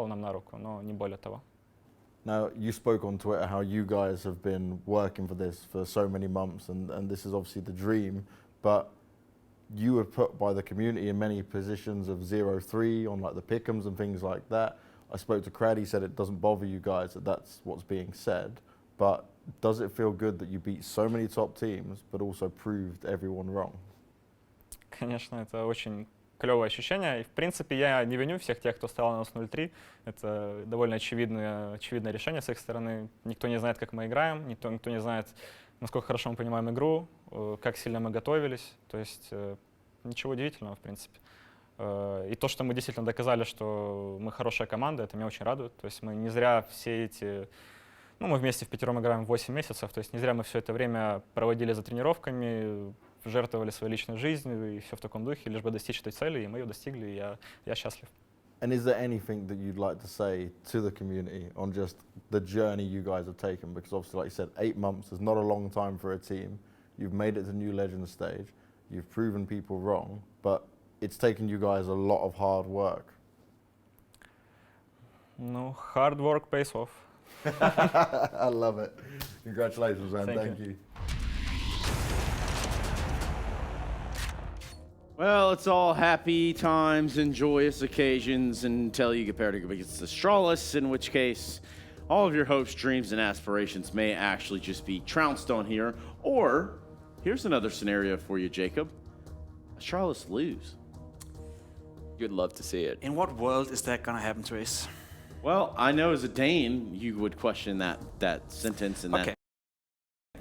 нам на руку, но не более того. Now, you spoke on Twitter how you guys have been working for this for so many months, and this is obviously the dream, but you were put by the community in many positions of 0-3 on like the pick'ems and things like that. I spoke to Crad, he said it doesn't bother you guys that that's what's being said, but does it feel good that you beat so many top teams, but also proved everyone wrong? Конечно, это очень клевое ощущение. И, в принципе, я не виню всех тех, кто ставил на нас 0-3. Это довольно очевидное решение с их стороны. Никто не знает, как мы играем, никто не знает, насколько хорошо мы понимаем игру, как сильно мы готовились. То есть ничего удивительного, в принципе. И то, что мы действительно доказали, что мы хорошая команда, это меня очень радует. То есть мы не зря все эти... Ну, мы вместе в пятером играем 8 месяцев, то есть не зря мы все это время проводили за тренировками, жертвовали своей личной жизнью и все в таком духе, лишь бы достичь этой цели, и мы ее достигли, и я счастлив. And is there anything that you'd like to say to the community on just the journey you guys have taken? Because obviously, like you said, 8 months is not a long time for a team. You've made it to New Legends stage. You've proven people wrong, but it's taken you guys a lot of hard work. Ну, hard work pays off. I love it. Congratulations, man. Thank you. Well, it's all happy times and joyous occasions until you get paired against Astralis, in which case all of your hopes, dreams, and aspirations may actually just be trounced on here. Or, here's another scenario for you, Jacob. Astralis lose. You'd love to see it. In what world is that going to happen, Trace? Well, I know as a Dane, you would question that sentence and that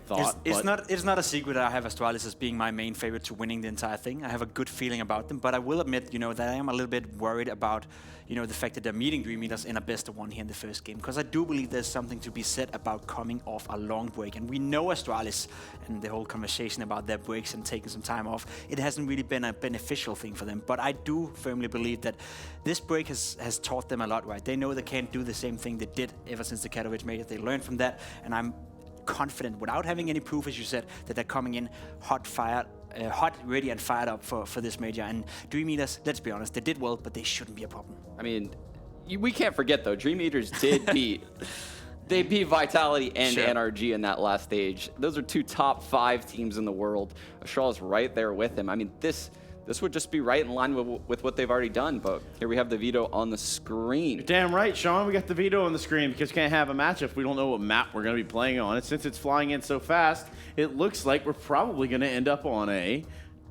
thought. It's not a secret that I have Astralis as being my main favorite to winning the entire thing. I have a good feeling about them, but I will admit, that I am a little bit worried about, the fact that they're meeting DreamEaters in a best of one here in the first game, because I do believe there's something to be said about coming off a long break, and we know Astralis and the whole conversation about their breaks and taking some time off, it hasn't really been a beneficial thing for them, but I do firmly believe that this break has taught them a lot, right? They know they can't do the same thing they did ever since the Katowice major. They learned from that, and I'm confident, without having any proof, as you said, that they're coming in hot, ready and fired up for this major. And DreamEaters, let's be honest, they did well, but they shouldn't be a problem. I mean, we can't forget, though, DreamEaters did beat... They beat Vitality and NRG in that last stage. Those are 2 top 5 teams in the world. Astralis right there with them. I mean, this would just be right in line with what they've already done, but here we have the veto on the screen. You're damn right, Sean. We got the veto on the screen because we can't have a match if we don't know what map we're going to be playing on. And since it's flying in so fast, it looks like we're probably going to end up on a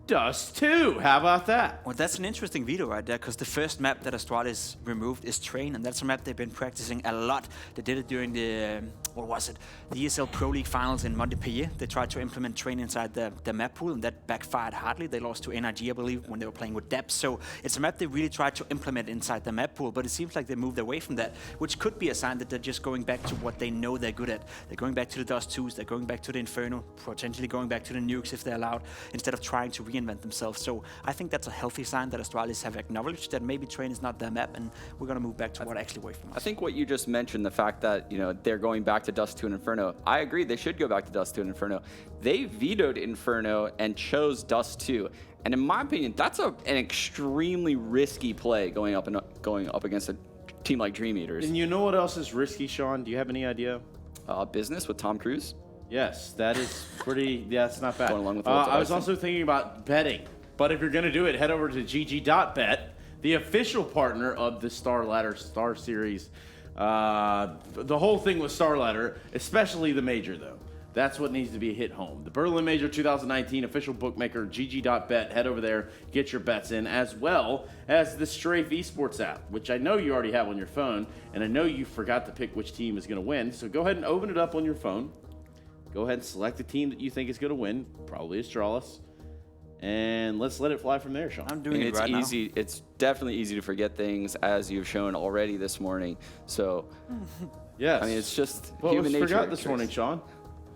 Dust 2. How about that? Well, that's an interesting veto right there, because the first map that Astralis removed is Train, and that's a map they've been practicing a lot. They did it during the, the ESL Pro League finals in Montpellier. They tried to implement Train inside the map pool, and that backfired hardly. They lost to NRG, I believe, when they were playing with Depth. So it's a map they really tried to implement inside the map pool, but it seems like they moved away from that, which could be a sign that they're just going back to what they know they're good at. They're going back to the Dust 2s, they're going back to the Inferno, potentially going back to the Nukes if they're allowed, instead of trying to reinvent themselves. So I think that's a healthy sign that Astralis have acknowledged that maybe Train is not their map, and we're going to move back to what actually works for us. I think what you just mentioned, the fact that they're going back to Dust 2 and Inferno, I agree they should go back to Dust 2 and Inferno. They vetoed Inferno and chose Dust 2, and in my opinion, that's an extremely risky play going up against a team like DreamEaters. And you know what else is risky, Sean? Do you have any idea? Business with Tom Cruise. Yes, that is pretty. Yeah, it's not bad. Going along with I was also thinking about betting, but if you're going to do it, head over to GG.bet, the official partner of the Star Ladder Star Series. The whole thing with Star Ladder, especially the major, though. That's what needs to be hit home. The Berlin Major 2019 official bookmaker, GG.bet. Head over there, get your bets in, as well as the Strafe Esports app, which I know you already have on your phone, and I know you forgot to pick which team is going to win. So go ahead and open it up on your phone. Go ahead and select the team that you think is going to win, probably Astralis. And let's let it fly from there, Sean. I'm doing it right now. It's easy. It's definitely easy to forget things, as you've shown already this morning. So, yes. I mean, it's just what human nature. What was forgot this morning, Sean?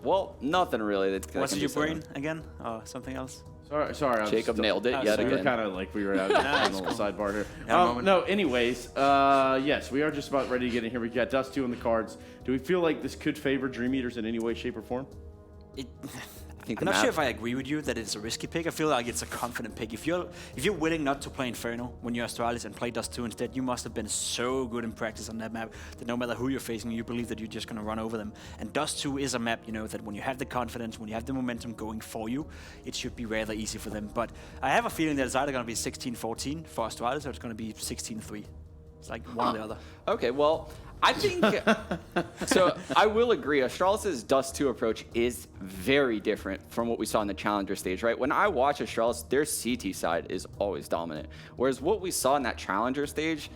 Well, nothing really. Was it your brain again? Or something else? Sorry. Jacob nailed it yet again. We were kind of like we were out on the sidebar here. No, anyways, yes, we are just about ready to get in here. We got Dust 2 on the cards. Do we feel like this could favor DreamEaters in any way, shape, or form? think I'm not sure if I agree with you that it's a risky pick. I feel like it's a confident pick. If you're willing not to play Inferno when you're Astralis and play Dust 2 instead, you must have been so good in practice on that map that no matter who you're facing, you believe that you're just going to run over them. And Dust 2 is a map, you know, that when you have the confidence, when you have the momentum going for you, it should be rather easy for them. But I have a feeling that it's either going to be 16-14 for Astralis or it's going to be 16-3. It's like one or the other. Okay, well, I think, so I will agree, Astralis' Dust 2 approach is very different from what we saw in the Challenger stage, right? When I watch Astralis, their CT side is always dominant. Whereas what we saw in that Challenger stage,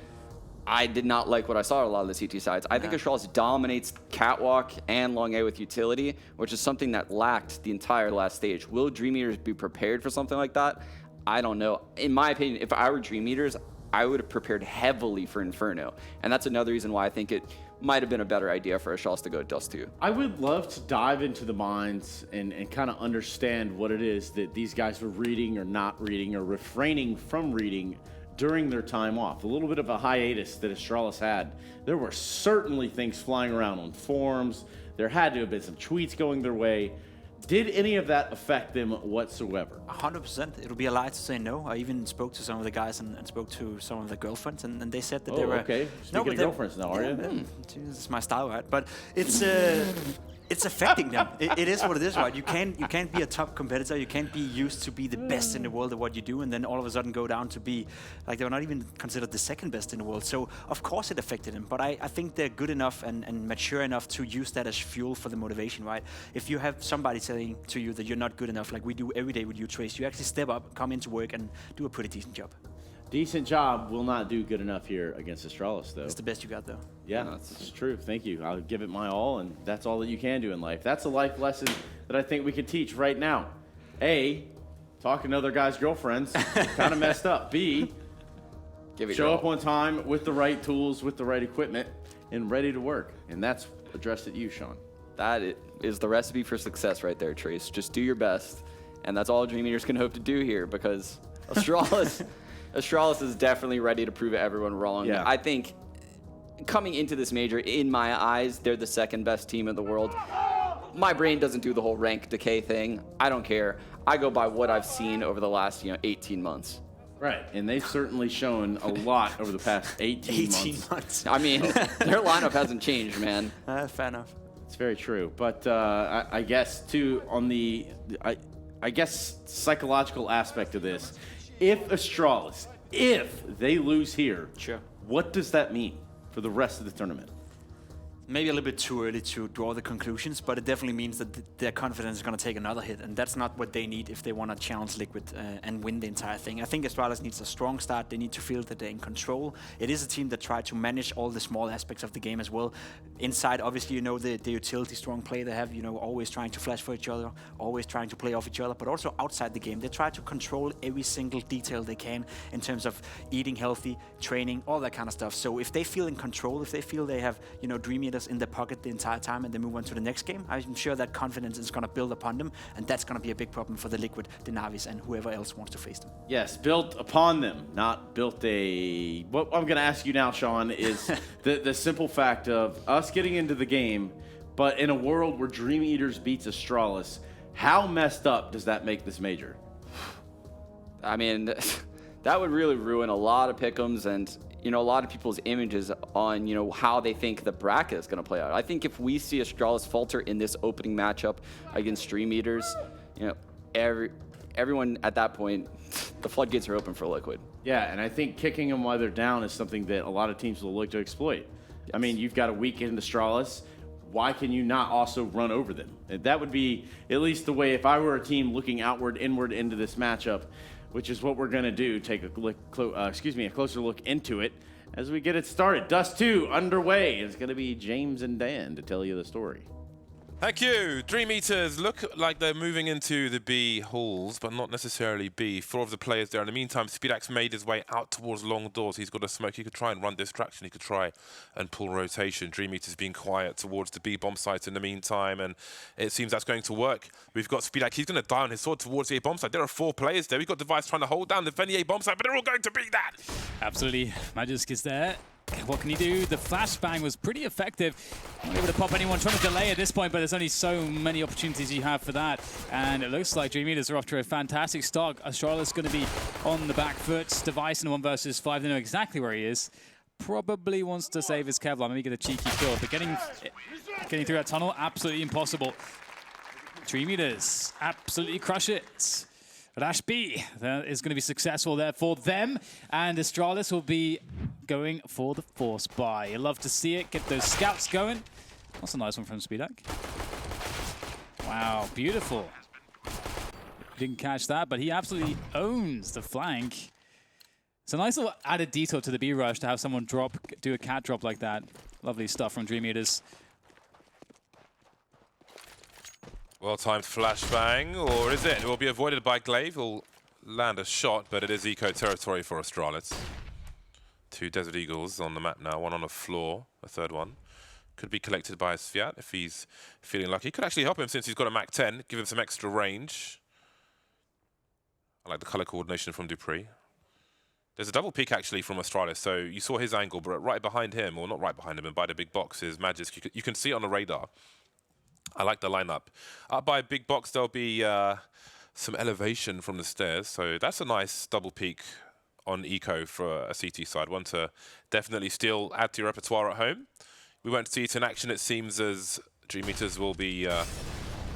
I did not like what I saw on a lot of the CT sides. I think Astralis dominates Catwalk and Long A with utility, which is something that lacked the entire last stage. Will DreamEaters be prepared for something like that? I don't know. In my opinion, if I were DreamEaters, I would have prepared heavily for Inferno. And that's another reason why I think it might have been a better idea for Astralis to go Dust 2. I would love to dive into the minds and kind of understand what it is that these guys were reading or not reading or refraining from reading during their time off. A little bit of a hiatus that Astralis had. There were certainly things flying around on forums. There had to have been some tweets going their way. Did any of that affect them whatsoever? 100%. It'll be a lie to say no. I even spoke to some of the guys and spoke to some of the girlfriends, and they said that they were... okay. Speaking of girlfriends now, are you? This is my style, right? But it's affecting them. It is what it is, right? You can't be a top competitor. You can't be used to be the best in the world at what you do, and then all of a sudden go down to be like they were not even considered the second best in the world. So of course it affected them. But I think they're good enough and mature enough to use that as fuel for the motivation, right? If you have somebody saying to you that you're not good enough, like we do every day with you, Trace, you actually step up, come into work, and do a pretty decent job. Decent job will not do good enough here against Astralis, though. It's the best you got, though. Yeah, that's true. Thank you. I'll give it my all, and that's all that you can do in life. That's a life lesson that I think we can teach right now. A, talking to other guys' girlfriends, kind of messed up. B, show up on time with the right tools, with the right equipment, and ready to work. And that's addressed at you, Sean. That is the recipe for success right there, Trace. Just do your best, and that's all DreamEaters can hope to do here, because Astralis... Astralis is definitely ready to prove everyone wrong. Yeah. I think coming into this major, in my eyes, they're the second best team in the world. My brain doesn't do the whole rank decay thing. I don't care. I go by what I've seen over the last 18 months. Right, and they've certainly shown a lot over the past 18 months. I mean, their lineup hasn't changed, man. Fair enough. It's very true. But I guess, too, on the I guess psychological aspect of this, if Astralis, if they lose here, Sure. what does that mean for the rest of the tournament? Maybe a little bit too early to draw the conclusions, but it definitely means that their confidence is going to take another hit, and that's not what they need if they want to challenge Liquid and win the entire thing. I think Astralis needs a strong start. They need to feel that they're in control. It is a team that try to manage all the small aspects of the game as well. Inside, obviously, the utility strong play they have, always trying to flash for each other, always trying to play off each other, but also outside the game, they try to control every single detail they can in terms of eating healthy, training, all that kind of stuff. So if they feel in control, if they feel they have, DreamEaters in their pocket the entire time and they move on to the next game, I'm sure that confidence is going to build upon them, and that's going to be a big problem for the Liquid, the Navis, and whoever else wants to face them. Yes, built upon them, not built a... What I'm going to ask you now, Sean, is the simple fact of us getting into the game, but in a world where DreamEaters beats Astralis, how messed up does that make this major? I mean, that would really ruin a lot of pick'ems and a lot of people's images on, how they think the bracket is going to play out. I think if we see Astralis falter in this opening matchup against DreamEaters, everyone at that point, the floodgates are open for Liquid. Yeah, and I think kicking them while they're down is something that a lot of teams will look to exploit. I mean, you've got a weakened Astralis. Why can you not also run over them? That would be at least the way, if I were a team looking outward, inward into this matchup, which is what we're going to do, take a closer look into it as we get it started. Dust 2 underway. It's going to be James and Dan to tell you the story. Thank you. DreamEaters look like they're moving into the B halls, but not necessarily B. 4 of the players there. In the meantime, Speedax made his way out towards long doors. He's got a smoke. He could try and run distraction. He could try and pull rotation. DreamEaters being quiet towards the B bomb site in the meantime, and it seems that's going to work. We've got Speedax. He's going to die on his sword towards the A bomb site. There are 4 players there. We've got Device trying to hold down the Fenny A bomb site, but they're all going to be that. Absolutely. Magisk is there. What can he do? The flashbang was pretty effective. Not able to pop anyone, trying to delay at this point, but there's only so many opportunities you have for that. And it looks like DreamEaters are off to a fantastic start. Astralis going to be on the back foot. Device in 1 versus 5. They know exactly where he is. Probably wants to save his Kevlar, maybe get a cheeky kill, but getting through that tunnel, absolutely impossible. DreamEaters absolutely crush it. Rash B, that is going to be successful there for them, and Astralis will be going for the force buy. You love to see it, get those scouts going. That's a nice one from Speedak. Wow, beautiful. Didn't catch that, but he absolutely owns the flank. It's a nice little added detail to the B rush to have someone do a cat drop like that. Lovely stuff from DreamEaters. Well-timed flashbang, or is it? It will be avoided by Glaive. He'll land a shot, but it is eco territory for Astralis. 2 Desert Eagles on the map now, 1 on the floor, a 3rd one. Could be collected by Sviat if he's feeling lucky. Could actually help him since he's got a Mach 10, give him some extra range. I like the color coordination from Dupree. There's a double peek actually from Astralis, so you saw his angle, but right behind him, or not right behind him, but by the big box is Magisk. You can see it on the radar. I like the lineup. Up by a big box, there'll be some elevation from the stairs. So that's a nice double peek on eco for a CT side. One to definitely still add to your repertoire at home. We won't see it in action, it seems, as DreamEaters will be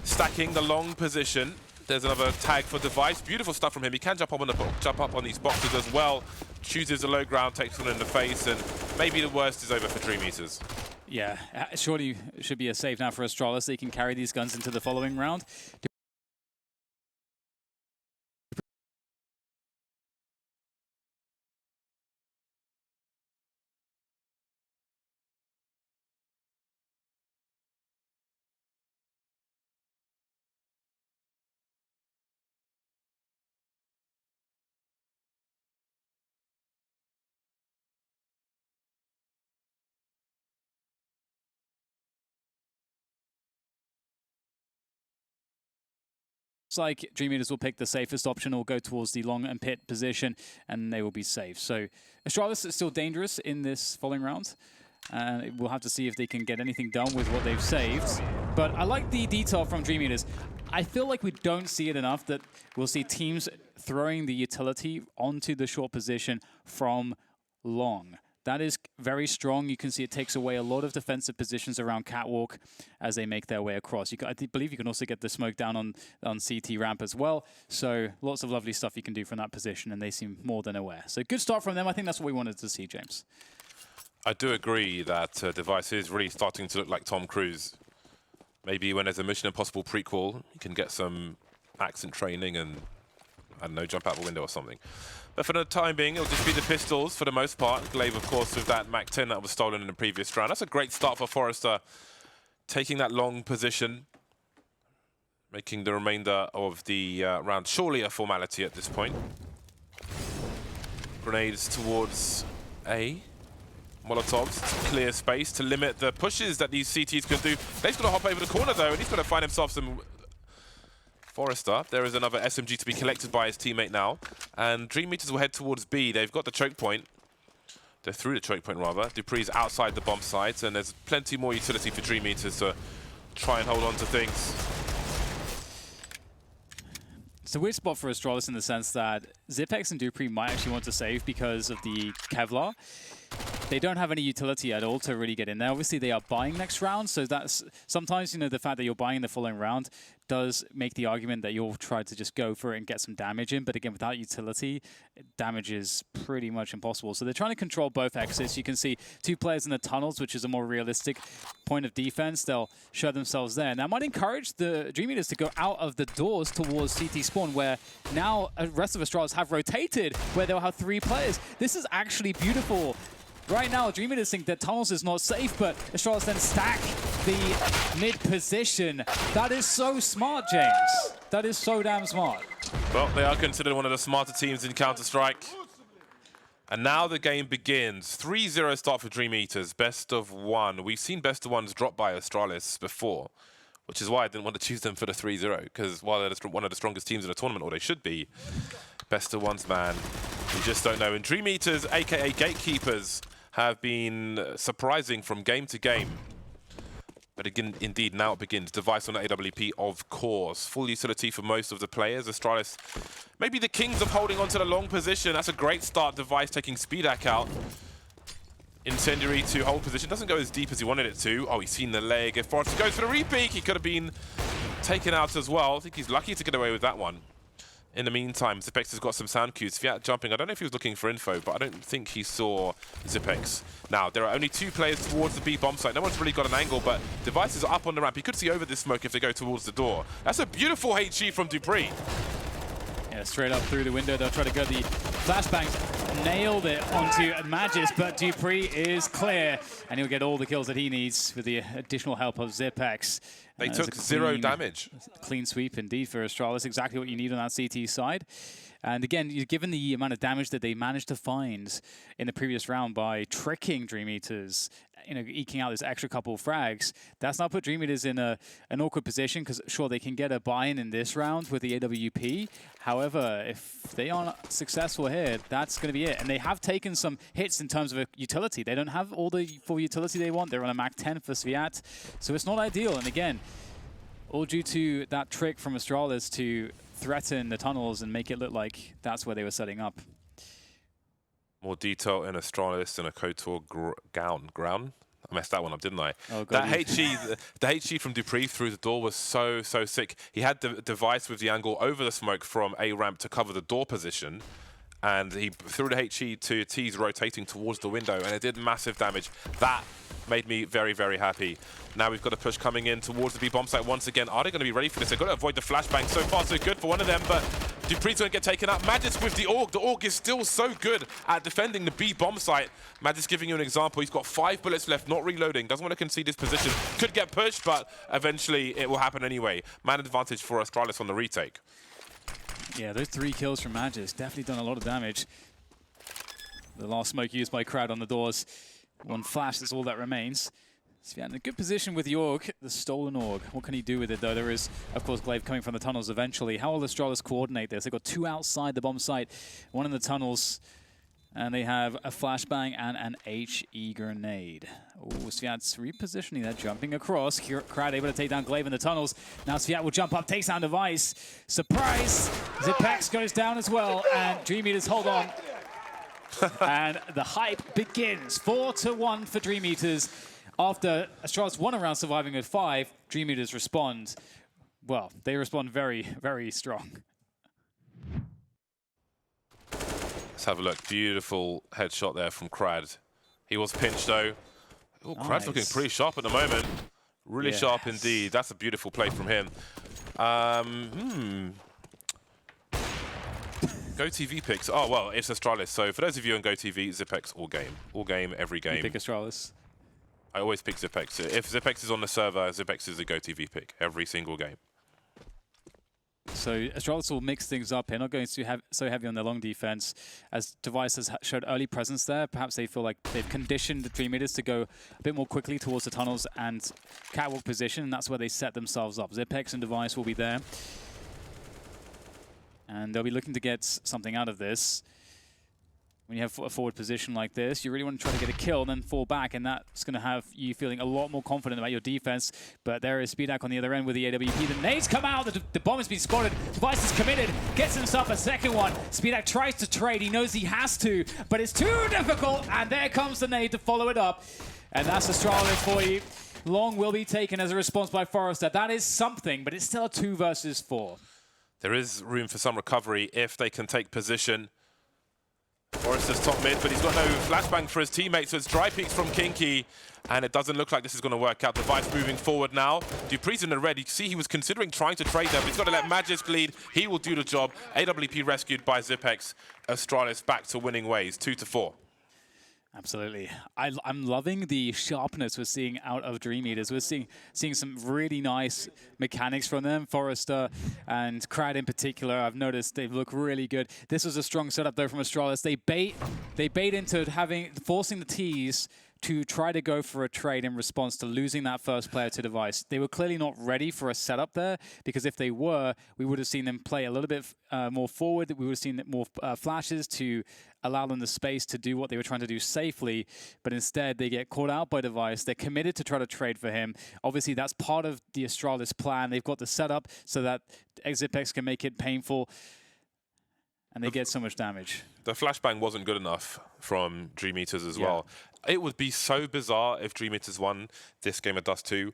stacking the long position. There's another tag for Device. Beautiful stuff from him. He can jump up on these boxes as well. Chooses the low ground, takes one in the face, and maybe the worst is over for DreamEaters. Yeah, surely it should be a save now for Astralis. They can carry these guns into the following round. Like DreamEaters will pick the safest option or go towards the long and pit position, and they will be safe. So Astralis is still dangerous in this following round. We'll have to see if they can get anything done with what they've saved. But I like the detail from DreamEaters. I feel like we don't see it enough that we'll see teams throwing the utility onto the short position from long. That is very strong. You can see it takes away a lot of defensive positions around Catwalk as they make their way across. I believe you can also get the smoke down on CT ramp as well. So lots of lovely stuff you can do from that position, and they seem more than aware. So good start from them. I think that's what we wanted to see, James. I do agree that Device is really starting to look like Tom Cruise. Maybe when there's a Mission Impossible prequel, you can get some accent training and, I don't know, jump out the window or something. But for the time being, it'll just be the pistols for the most part. Glaive, of course, with that Mach 10 that was stolen in the previous round. That's a great start for Forrester, taking that long position, making the remainder of the round surely a formality at this point. Grenades towards A. Molotovs to clear space to limit the pushes that these CTs can do. They've got to hop over the corner, though, and he's got to find himself some... Forrester, there is another SMG to be collected by his teammate now. And DreamEaters will head towards B. They've got the choke point. They're through the choke point, rather. Dupree's outside the bomb site, and there's plenty more utility for DreamEaters to try and hold on to things. It's a weird spot for Astralis in the sense that Zipex and Dupree might actually want to save because of the Kevlar. They don't have any utility at all to really get in there. Obviously, they are buying next round, so that's sometimes, you know, the fact that you're buying the following round does make the argument that you'll try to just go for it and get some damage in. But again, without utility, damage is pretty much impossible. So they're trying to control both exits. You can see 2 players in the tunnels, which is a more realistic point of defense. They'll show themselves there. Now, I might encourage the DreamEaters to go out of the doors towards CT spawn, where now the rest of Astralis have rotated, where they'll have 3 players. This is actually beautiful. Right now, DreamEaters think that tunnels is not safe, but Astralis then stack the mid position. That is so smart, James. That is so damn smart. Well, they are considered one of the smarter teams in Counter-Strike. And now the game begins. 3-0 start for DreamEaters, best of 1. We've seen best of 1s drop by Astralis before, which is why I didn't want to choose them for the 3-0, because while they're one of the strongest teams in the tournament, or they should be, best of 1s, man, you just don't know. And DreamEaters, aka Gatekeepers, have been surprising from game to game. But again, indeed, now it begins. Device on AWP, of course. Full utility for most of the players. Astralis, maybe the kings of holding on to the long position. That's a great start. Device taking Speedak out. Incendiary to hold position. Doesn't go as deep as he wanted it to. Oh, he's seen the leg. If Forrester goes for the repeat, he could have been taken out as well. I think he's lucky to get away with that one. In the meantime, Zipex has got some sound cues. Fiat jumping. I don't know if he was looking for info, but I don't think he saw Zipex. Now, there are only 2 players towards the B bomb site. No one's really got an angle, but Device is up on the ramp. He could see over this smoke if they go towards the door. That's a beautiful HE from Dupree. Yeah, straight up through the window. They'll try to go the flashbangs. Nailed it onto Magis, but Dupree is clear, and he'll get all the kills that he needs with the additional help of Zipex. They took 0 damage. Clean sweep indeed for Astralis, exactly what you need on that CT side. And again, given the amount of damage that they managed to find in the previous round by tricking DreamEaters, eking out this extra couple of frags, that's now put DreamEaters in an awkward position because, sure, they can get a buy-in in this round with the AWP. However, if they aren't successful here, that's going to be it. And they have taken some hits in terms of a utility. They don't have all the full utility they want. They're on a Mach 10 for Sviat, so it's not ideal. And again, all due to that trick from Astralis to threaten the tunnels and make it look like that's where they were setting up. More detail in Astralis and a KOTOR ground. I messed that one up, didn't I? Oh, God, that the HE from Dupree through the door was so sick. He had the device with the angle over the smoke from A ramp to cover the door position, and he threw the HE to T's rotating towards the window, and it did massive damage. That made me very, very happy. Now we've got a push coming in towards the B bomb site once again. Are they going to be ready for this? They've got to avoid the flashbang. So far, so good for one of them, but Dupree's going to get taken out. Magis with the AUG. The AUG is still so good at defending the B bomb site. Magis giving you an example. He's got 5 bullets left, not reloading. Doesn't want to concede his position. Could get pushed, but eventually it will happen anyway. Man advantage for Astralis on the retake. Yeah, those 3 kills from Magis definitely done a lot of damage. The last smoke used by Crowd on the doors. 1 flash, that's all that remains. Sviat in a good position with the AUG, the stolen AUG. What can he do with it, though? There is, of course, Glaive coming from the tunnels eventually. How will Astralis coordinate this? They've got 2 outside the bomb site, 1 in the tunnels, and they have a flashbang and an HE grenade. Oh, Sviat's repositioning there, jumping across. Crowd able to take down Glaive in the tunnels. Now Sviat will jump up, takes down Device. Surprise! Zipex goes down as well, and DreamEaters hold on. And the hype begins. 4-1 for DreamEaters. After Astralis won a round surviving with 5, DreamEaters respond. Well, they respond very, very strong. Let's have a look. Beautiful headshot there from Crad. He was pinched though. Oh, nice. Crad's looking pretty sharp at the moment. Really sharp indeed. That's a beautiful play from him. GoTV picks. Oh, well, it's Astralis. So for those of you on GoTV, Zipex all game. All game, every game. You pick Astralis? I always pick Zipex. If Zipex is on the server, Zipex is a GoTV pick every single game. So Astralis will mix things up here, not going to have so heavy on their long defense. As Device has showed early presence there, perhaps they feel like they've conditioned the DreamEaters to go a bit more quickly towards the tunnels and catwalk position, and that's where they set themselves up. Zipex and Device will be there. And they'll be looking to get something out of this. When you have a forward position like this, you really want to try to get a kill and then fall back, and that's going to have you feeling a lot more confident about your defense. But there is Speedak on the other end with the AWP. The nades come out, the bomb has been spotted, Device is committed, gets himself a second one. Speedak tries to trade, he knows he has to, but it's too difficult, and there comes the nade to follow it up. And that's Astralis for you. Long will be taken as a response by Forrester. That is something, but it's still a 2 versus 4. There is room for some recovery if they can take position. Forrester's top mid, but he's got no flashbang for his teammates, so it's dry peeks from Kinky, and it doesn't look like this is going to work out. Device moving forward now. Dupree's in the red. You see he was considering trying to trade there, but he's got to let Magis lead. He will do the job. AWP rescued by Zipex. Astralis back to winning ways, 2-4. Absolutely. I'm loving the sharpness we're seeing out of DreamEaters. We're seeing some really nice mechanics from them. Forrester and Crad in particular, I've noticed they look really good. This was a strong setup though from Astralis. They bait into forcing the T's, to try to go for a trade in response to losing that first player to device. They were clearly not ready for a setup there, because if they were, we would have seen them play a little bit more forward. We would have seen more flashes to allow them the space to do what they were trying to do safely, but instead they get caught out by device. They're committed to try to trade for him. Obviously, that's part of the Astralis plan. They've got the setup so that Zipex can make it painful, and they get so much damage. The flashbang wasn't good enough from DreamEaters as well. It would be so bizarre if DreamEaters won this game of Dust 2.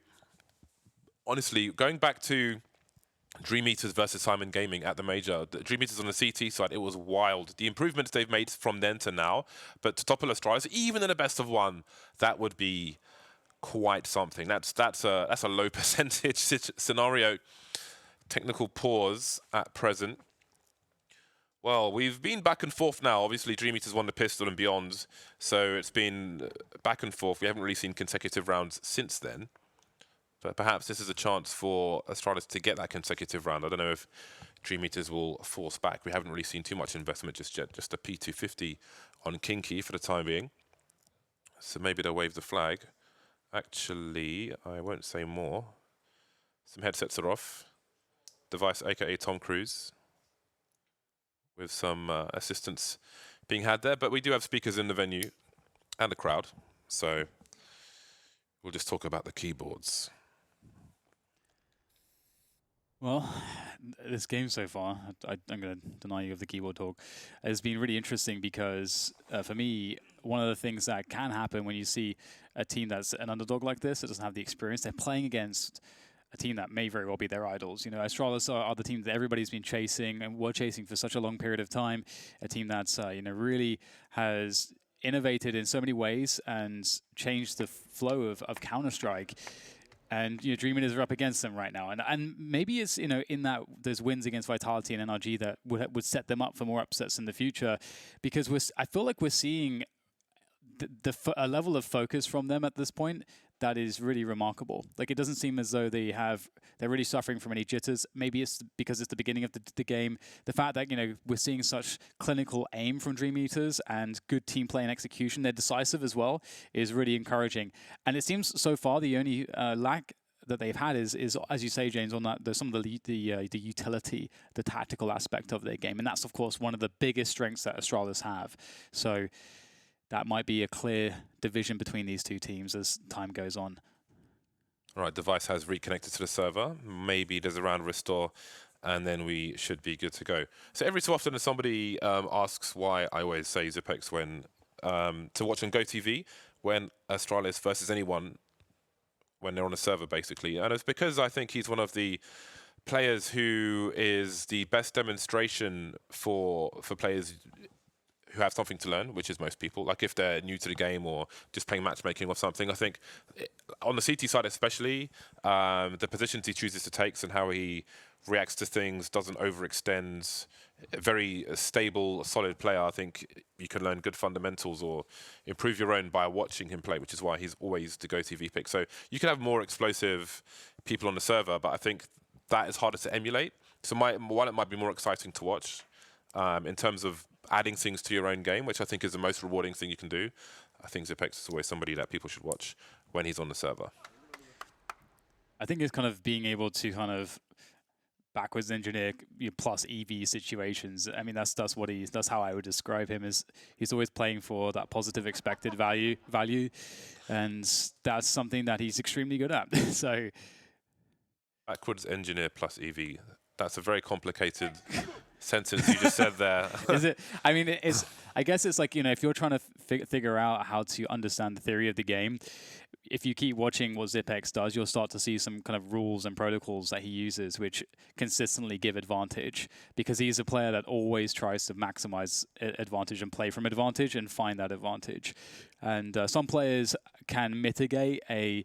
Honestly, going back to DreamEaters versus Simon Gaming at the major, the DreamEaters on the CT side, it was wild. The improvements they've made from then to now, but to topple Astralis, even in a best of one, that would be quite something. That's a low percentage scenario. Technical pause at present. Well, we've been back and forth now. Obviously, DreamEaters won the pistol and beyond, so it's been back and forth. We haven't really seen consecutive rounds since then. But perhaps this is a chance for Astralis to get that consecutive round. I don't know if DreamEaters will force back. We haven't really seen too much investment just yet. Just a P250 on Kinky for the time being. So maybe they'll wave the flag. Actually, I won't say more. Some headsets are off. Device, aka Tom Cruise, with some assistance being had there. But we do have speakers in the venue and the crowd. So we'll just talk about the keyboards. Well, this game so far, I'm going to deny you of the keyboard talk, has been really interesting because, for me, one of the things that can happen when you see a team that's an underdog like this, that doesn't have the experience, they're playing against a team that may very well be their idols. You know, Astralis are the team that everybody's been chasing and were chasing for such a long period of time, a team that's, you know, really has innovated in so many ways and changed the flow of Counter-Strike. And, you know, DreamEaters are up against them right now. And maybe it's, you know, in that there's wins against Vitality and NRG that would set them up for more upsets in the future. Because I feel like we're seeing a level of focus from them at this point that is really remarkable. Like, it doesn't seem as though they're really suffering from any jitters. Maybe it's because it's the beginning of the game. The fact that, you know, we're seeing such clinical aim from DreamEaters and good team play and execution, they're decisive as well, is really encouraging. And it seems so far the only lack that they've had is, as you say, James, on that some of the utility, the tactical aspect of their game. And that's, of course, one of the biggest strengths that Astralis have. So that might be a clear division between these two teams as time goes on. All right, device has reconnected to the server. Maybe there's a round restore, and then we should be good to go. So every so often, if somebody asks why I always say Zipex when to watch on GoTV when Astralis versus anyone when they're on a server, basically, and it's because I think he's one of the players who is the best demonstration for players who have something to learn, which is most people. Like if they're new to the game or just playing matchmaking or something, I think on the CT side especially, the positions he chooses to take and how he reacts to things, doesn't overextend, a very stable, solid player. I think you can learn good fundamentals or improve your own by watching him play, which is why he's always the GoTV pick. So you can have more explosive people on the server, but I think that is harder to emulate. So while it might be more exciting to watch, in terms of adding things to your own game, which I think is the most rewarding thing you can do, I think Zipex is always somebody that people should watch when he's on the server. I think it's kind of being able to kind of backwards engineer plus EV situations. I mean, that's how I would describe him. Is he's always playing for that positive expected value, and that's something that he's extremely good at. So backwards engineer plus EV. That's a very complicated sentence you just said there. Is it? I mean, I guess it's like, you know, if you're trying to figure out how to understand the theory of the game, if you keep watching what Zipex does, you'll start to see some kind of rules and protocols that he uses which consistently give advantage, because he's a player that always tries to maximize advantage and play from advantage and find that advantage. And some players can mitigate a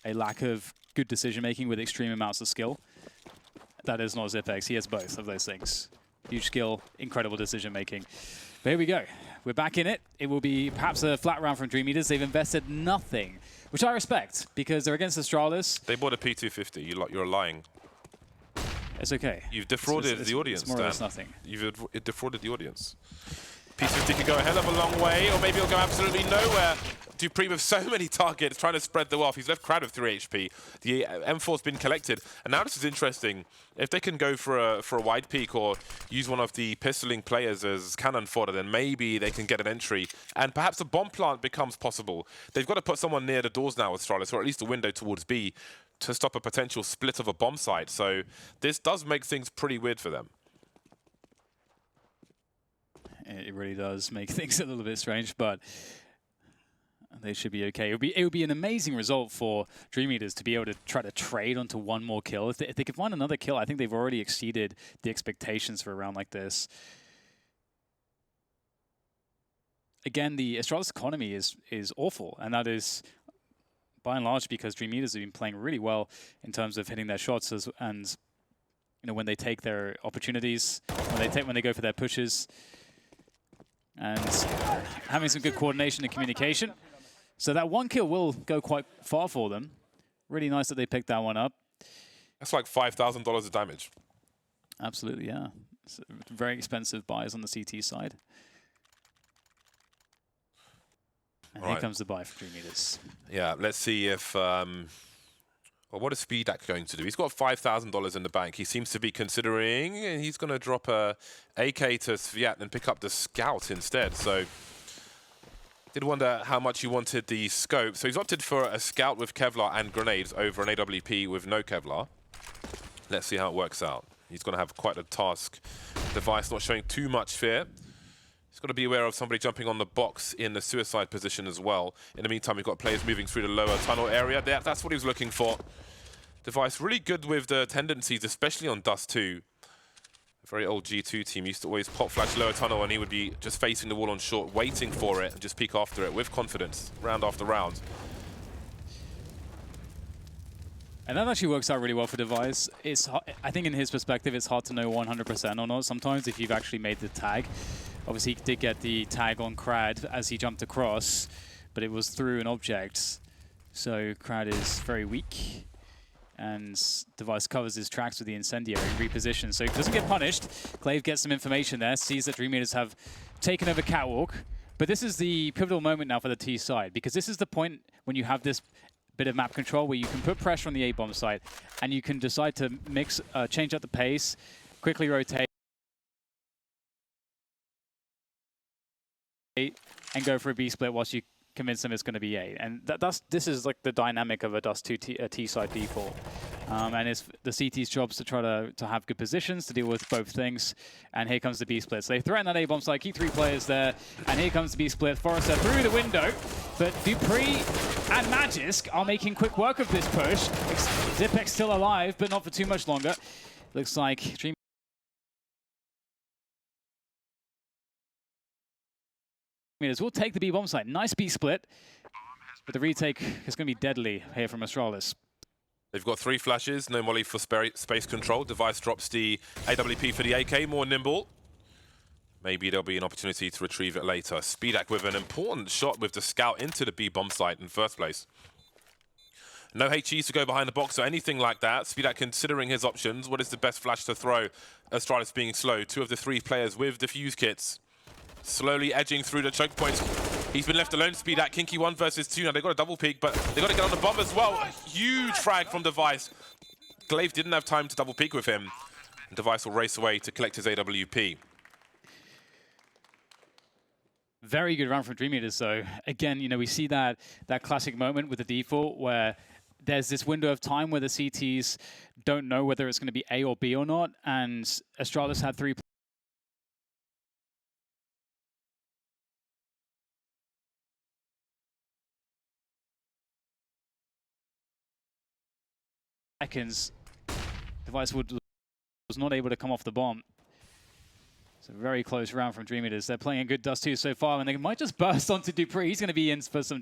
lack of good decision-making with extreme amounts of skill. That is not Zipex. He has both of those things. Huge skill, incredible decision-making. But here we go. We're back in it. It will be perhaps a flat round from DreamEaters. They've invested nothing, which I respect, because they're against Astralis. They bought a P250. You're lying. It's okay. You've defrauded the audience, it's more or less nothing. You've defrauded the audience. P250 could go a hell of a long way, or maybe it'll go absolutely nowhere. Dupree with so many targets, trying to spread them off. He's left Crowd with 3 HP. The M4's been collected. And now this is interesting. If they can go for a wide peek or use one of the pistoling players as cannon fodder, then maybe they can get an entry. And perhaps a bomb plant becomes possible. They've got to put someone near the doors now with Astralis, or at least a window towards B, to stop a potential split of a bomb site. So this does make things pretty weird for them. It really does make things a little bit strange, but they should be okay. It would be an amazing result for DreamEaters to be able to try to trade onto one more kill. If they could find another kill, I think they've already exceeded the expectations for a round like this. Again, the Astralis economy is awful, and that is by and large because DreamEaters have been playing really well in terms of hitting their shots and when they take their opportunities, when they go for their pushes, and having some good coordination and communication. So that one kill will go quite far for them. Really nice that they picked that one up. That's like $5,000 of damage. Absolutely, yeah. It's very expensive buys on the CT side. And here comes the buy for DreamEaters. Yeah, let's see if... well, what is Speedak going to do? He's got $5,000 in the bank. He seems to be considering he's going to drop a AK to Sviat and pick up the Scout instead. So, did wonder how much he wanted the scope. So he's opted for a Scout with Kevlar and grenades over an AWP with no Kevlar. Let's see how it works out. He's going to have quite a task. Device not showing too much fear. He's got to be aware of somebody jumping on the box in the suicide position as well. In the meantime, we've got players moving through the lower tunnel area. That's what he was looking for. Device really good with the tendencies, especially on Dust 2. A very old G2 team used to always pop flash lower tunnel and he would be just facing the wall on short, waiting for it and just peek after it with confidence, round after round. And that actually works out really well for Device. I think in his perspective, it's hard to know 100% or not. Sometimes if you've actually made the tag. Obviously, he did get the tag on Crad as he jumped across, but it was through an object. So Crad is very weak. And Device covers his tracks with the incendiary and repositions. So he doesn't get punished. Clave gets some information there, sees that DreamEaters have taken over Catwalk. But this is the pivotal moment now for the T side, because this is the point when you have this bit of map control where you can put pressure on the A-bomb site and you can decide to mix, change up the pace, quickly rotate, and go for a B split whilst you convince them it's going to be A. And this is like the dynamic of a Dust 2 T-side default. And it's the CT's jobs to try to have good positions to deal with both things. And here comes the B split. So they threaten that A-bomb site, keep 3 players there. And here comes the B split. Forrester through the window. But Dupree and Magisk are making quick work of this push. Zipex still alive, but not for too much longer. Looks like DreamEaters will take the B bomb site. Nice B split. But the retake is going to be deadly here from Astralis. They've got 3 flashes, no molly for space control. Device drops the AWP for the AK, more nimble. Maybe there'll be an opportunity to retrieve it later. Speedak with an important shot with the Scout into the B bomb site in first place. No HEs to go behind the box or anything like that. Speedak considering his options. What is the best flash to throw? Astralis being slow. 2 of the 3 players with defuse kits. Slowly edging through the choke points. He's been left alone, Speedak. Kinky 1 versus 2. Now they've got a double peek, but they've got to get on the bomb as well. A huge frag from Device. Glaive didn't have time to double peek with him. And Device will race away to collect his AWP. Very good round from DreamEaters, though. Again, we see that classic moment with the default where there's this window of time where the CTs don't know whether it's going to be A or B or not, and Astralis had 3 seconds. Device was not able to come off the bomb. It's a very close round from DreamEaters. They're playing a good Dust 2 so far, and they might just burst onto Dupree. He's going to be in for some trouble.